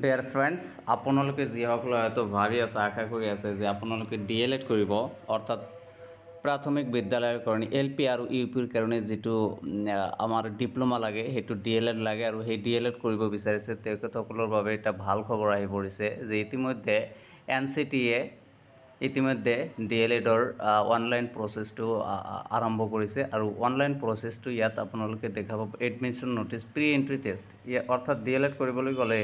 Dear friends, আপোনালোকে যিসকলে হয়তো ভাবি আছে, আশা কৰি আছে যে আপোনালোকে DLED কৰিব, অৰ্থাৎ প্ৰাথমিক বিদ্যালয়ৰ কাৰণে LP আৰু UPৰ কাৰণে যিটো আমাৰ ডিপ্লোমা লাগে, সেইটো DLED লাগে আৰু সেই DLED কৰিব বিচাৰিছে তেখেতসকলৰ বাবে এটা ভাল খবৰ আহি পৰিছে যে ইতিমধ্যে NCTয়ে ইতিমধ্যে DLEDৰ অনলাইন প্ৰচেছটো আৰম্ভ কৰিছে আৰু অনলাইন প্ৰচেছটো ইয়াত আপোনালোকে দেখা পাব admission notice pre entry test. অৰ্থাৎ DLED কৰিবলৈ গ'লে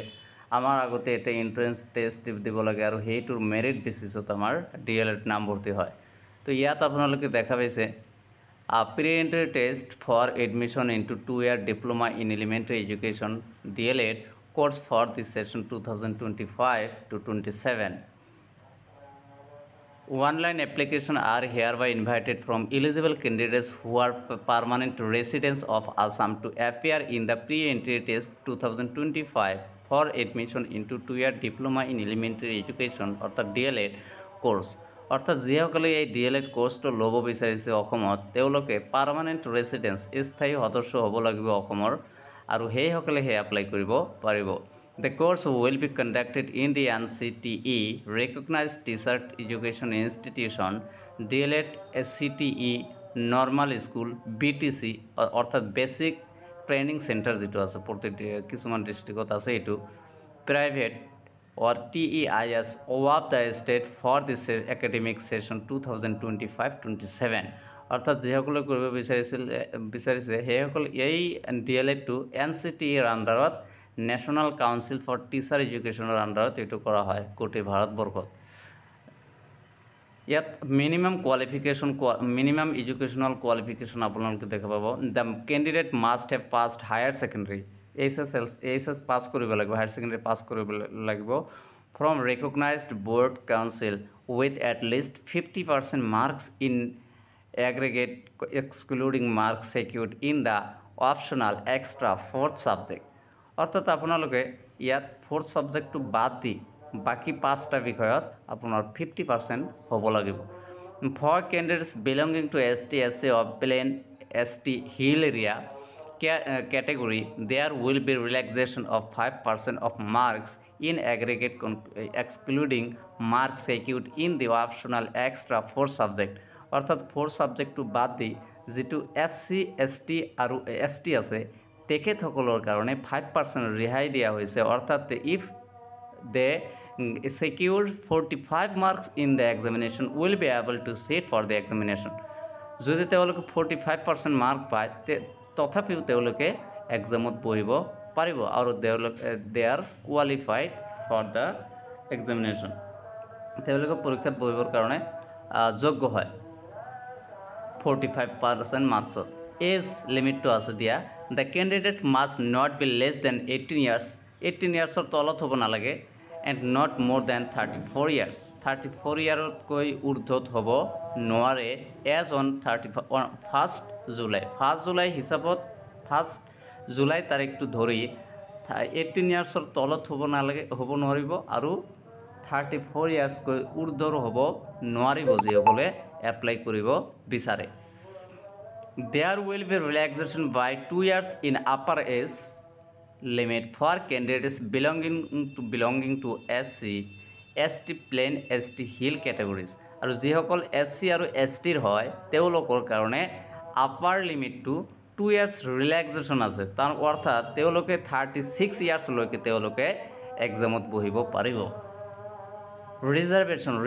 আমাৰ আগতে এটা এন্ট্ৰেন্স টেষ্ট দিব লাগে আৰু সেইটোৰ মেৰিট বেচিছত আমাৰ DLED নামভৰ্তি হয়। তো ইয়াত আপোনালোকে দেখা পাইছে pre entry test for admission into 2-year diploma in elementary education DLED course for this session 2025-27. Online application are hereby invited from eligible candidates who are permanent residents of Assam to appear in the pre-entry test 2025 for admission into 2-year diploma in elementary education অর্থাৎ DLED course। অর্থাৎ যিসকলে এই DLED কোর্সটো ল'ব বিচাৰিছে অসমত তেওঁলোকে permanent residence স্থায়ী সদস্য হ'ব লাগিব অসমৰ আৰু সেইসকলেহে এপ্লাই কৰিব পাৰিব। The course will be conducted in the NCTE recognized teacher education institution DLED CTE normal school BTC অর্থাৎ বেসিক ট্রেনিং সেন্টার যেটো আছে প্রত্যেকটি কিছুমান ডিস্ট্রিক্টত আছে এটো private or TEIS of the state for this academic session 2025-27 অর্থাৎ যেসকলে কৰিব বিচাৰিছে সেইসকল এই DLEDটো NCTEৰ আন্ডাৰত ন্যাশনাল কাউন্সিল ফৰ টিচাৰ এডুকেশ্যনৰ আন্ডাৰত এইটো কৰা হয় গোটেই ভাৰতবৰ্ষত। ইয়াত মিনিমাম এডুকেশ্যনাল কোৱালিফিকেশ্যন আপোনালোকে দেখা পাব। The candidate must have passed higher secondary H S pass কৰিব লাগিব, হায়াৰ ছেকেণ্ডেৰী পাছ কৰিব লাগিব from recognised board council with at least 50% marks in aggregate excluding marks secured in the optional extra fourth subject. অৰ্থাৎ আপোনালোকে ইয়াত fourth ছাবজেক্টটো বাদ দি বাকি 5টা বিষয়ত আপোনাৰ 50% হ'ব লাগিব। For candidates belonging to ST SC of plain ST hill area category there will be relaxation of 5% of marks in aggregate excluding marks secured in the optional extra 4 subject। অর্থাৎ 4 সাবজেক্টটো বাদ দি যেটো SC ST আৰু ST আছে তেখেতসকলৰ কাৰণে 5% ৰেহাই দিয়া হৈছে। অৰ্থাৎ if they secure 45 marks in the examination will be able to sit for the examination। যদি তেওঁলোকে 45% মাৰ্ক পায় তথাপিও তেওঁলোকে এক্সামত বহিব পাৰিব আৰু they are qualified for the examination, তেওঁলোকে পৰীক্ষাত বহিবৰ কাৰণে যোগ্য হয় 45% মাৰ্কছত। এজ লিমিটটো আছে দিয়া the candidate must not be less than 18 years 18 yearsৰ তলত হ'ব নালাগে and not more than 34 years 34 ইয়াৰতকৈ ঊৰ্ধত হ'ব নোৱাৰে এজ অন 1 জুলাই হিচাপত 1 জুলাই তাৰিখটো ধৰি 18 ইয়াৰ্ছৰ তলত হ'ব নোৱাৰিব আৰু 34 ইয়াৰ্ছকৈ ঊৰ্ধৰ হ'ব নোৱাৰিব যিসকলে এপ্লাই কৰিব বিচাৰে। There will be relaxation by 2 years in upper age limit for candidates belonging to SC ST plain ST hill categories আৰু যিসকল SC আৰু STৰ হয় তেওঁলোকৰ কাৰণে আপাৰ লিমিটটো 2 years ৰিলেক্সেশ্যন আছে। তাৰ অৰ্থাৎ তেওঁলোকে 36 ইয়াৰ্ছলৈকে তেওঁলোকে এক্সামত বহিব পাৰিব।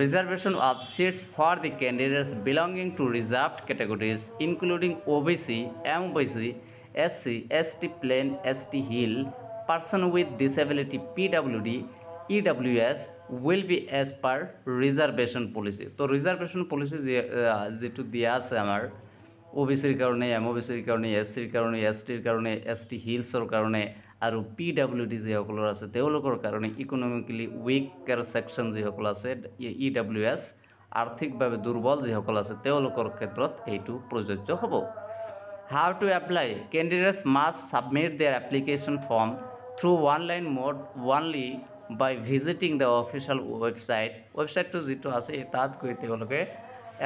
Reservation of seats for the candidates belonging to reserved categories including OBC, MBC, SC, ST plain, ST hill, person with disability PWD, EWS will be as per reservation policy। তো reservation policy যেটো দিয়া আছে আমাৰ OBCৰ কাৰণে, MOBCৰ কাৰণে, SCৰ কাৰণে, STৰ কাৰণে, ST হিলছৰ কাৰণে আৰু PWD যিসকলৰ আছে তেওঁলোকৰ কাৰণে ইকনমিক্যালি উইকাৰ সেকশন যিসকল আছে EWS আৰ্থিকভাৱে দুৰ্বল যিসকল আছে তেওঁলোকৰ ক্ষেত্ৰত এইটো প্ৰযোজ্য হ'ব। How to apply? Candidates must submit their application form through online mode only by visiting the official website। ৱেবছাইটটো যেটো আছে তাত গৈ তেওঁলোকে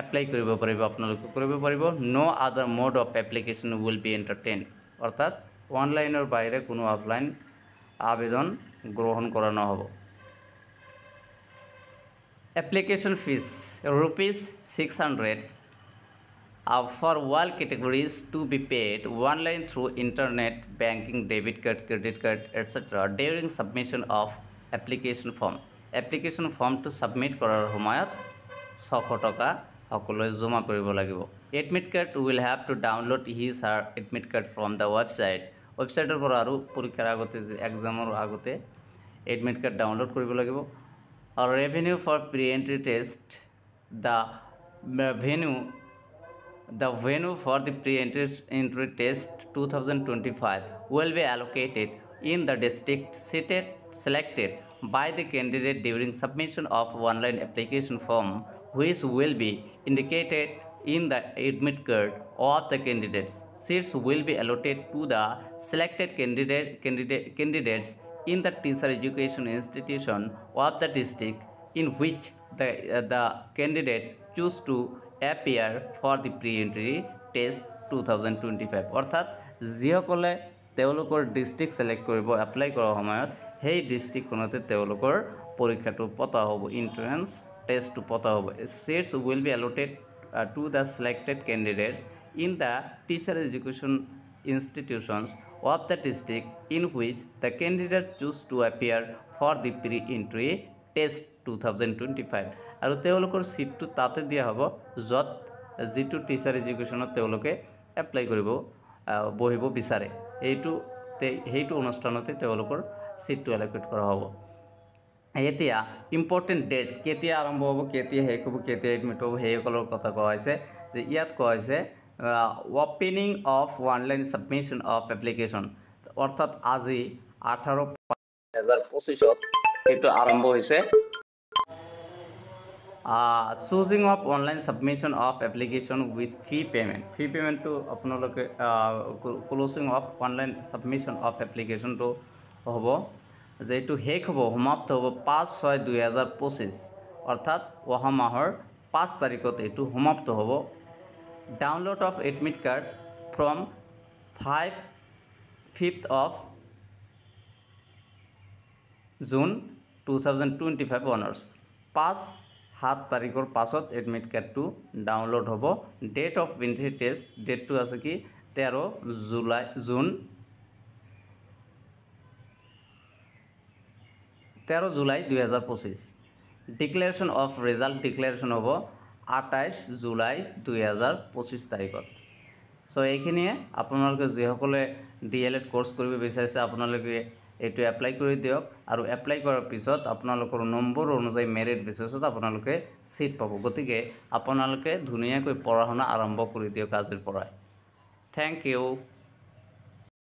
এপ্লাই কৰিব পাৰিব, আপোনালোকে কৰিব পাৰিব। নো আদাৰ mode of application will be entertain. অৰ্থাৎ অনলাইনৰ বাহিৰে কোনো অফলাইন আবেদন গ্রহণ করানো হব application fees ₹600 for all categories to be paid online through internet banking, debit card, credit card, etc. during submission of application form. Application form to submit কৰাৰ সময়ত 600 টকা সকলোৱে জমা কৰিব লাগিব। Admit card will have to download his or admit card from the website. ৱেবছাইটৰ পৰা আৰু পৰীক্ষাৰ আগতে এক্সামৰ আগতে এডমিট কাৰ্ড ডাউনলোড কৰিব লাগিব। আৰু revenue for pre-entry test, the venue for the pre-entry test 2025 will be allocated in the district selected by the candidate during submission of online application form, which will be indicated in the admit card of the candidates. Seats will be allotted to the selected candidates in the teacher education institution of the district in which the candidate choose to appear for the pre-entry test 2025 অৰ্থাৎ যিসকলে তেওঁলোকৰ district select কৰিব apply কৰাৰ সময়ত সেই ডিষ্ট্ৰিক্টখনতে তেওঁলোকৰ পৰীক্ষাটো পতা হ'ব এন্ট্ৰেন্স টেষ্টটো পতা হ'ব seats will be allotted to the selected candidates in the teacher education institutions of the district in which the candidate choose to appear for the pre-entry test 2025 আৰু তেওঁলোকৰ সিটটো তাতে দিয়া হ'ব যত যিটো টিচাৰ এডুকেশ্যনত তেওঁলোকে এপ্লাই কৰিব বহিব বিচাৰে সেইটো অনুষ্ঠানতে তেওঁলোকৰ সিটটো এলকেট কৰা হ'ব এতিয়া ইম্পৰ্টেন্ট ডেটস কেতিয়া আৰম্ভ হ'ব কেতিয়া শেষ হ'ব কেতিয়া এডমিট হ'ব সেইসকলৰ কথা কোৱা হৈছে যে ইয়াত কোৱা হৈছে opening of online submission of application অৰ্থাৎ আজি 18/5/2025 এইটো আৰম্ভ হৈছে choosing of online submission of application with fee payment to আপোনালোকে closing of online submission of application to হ'ব যেটো শেষ হ'ব সমাপ্ত হ'ব 5/6/2025 অৰ্থাৎ অহা মাহৰ 5 তাৰিখত এটো সমাপ্ত হ'ব download of admit cards from 5th of June 2025 onwards 5-7 তাৰিখৰ পাছত এডমিট কাৰ্ডটো ডাউনলোড হ'ব ডেট অফ এন্ট্ৰি টেষ্ট ডেটটো আছে কি 13 July 2025 declaration of result declaration হ'ব 28 জুলাই 2025 তাৰিখত সো এইখিনিয়ে আপোনালোকে যিসকলে ডিএলএড কোৰ্স কৰিব বিচাৰিছে আপোনালোকে এটো এপ্লাই কৰি দিয়ক আৰু এপ্লাই কৰাৰ পিছত আপোনালোকৰ নম্বৰ অনুযায়ী মেৰিট বেচিছত আপোনালোকে সিট পাব গতিকে আপোনালোকে ধুনীয়াকৈ পঢ়া শুনা আৰম্ভ কৰি দিয়ক আজিৰ পৰাই থ্যাংক ইউ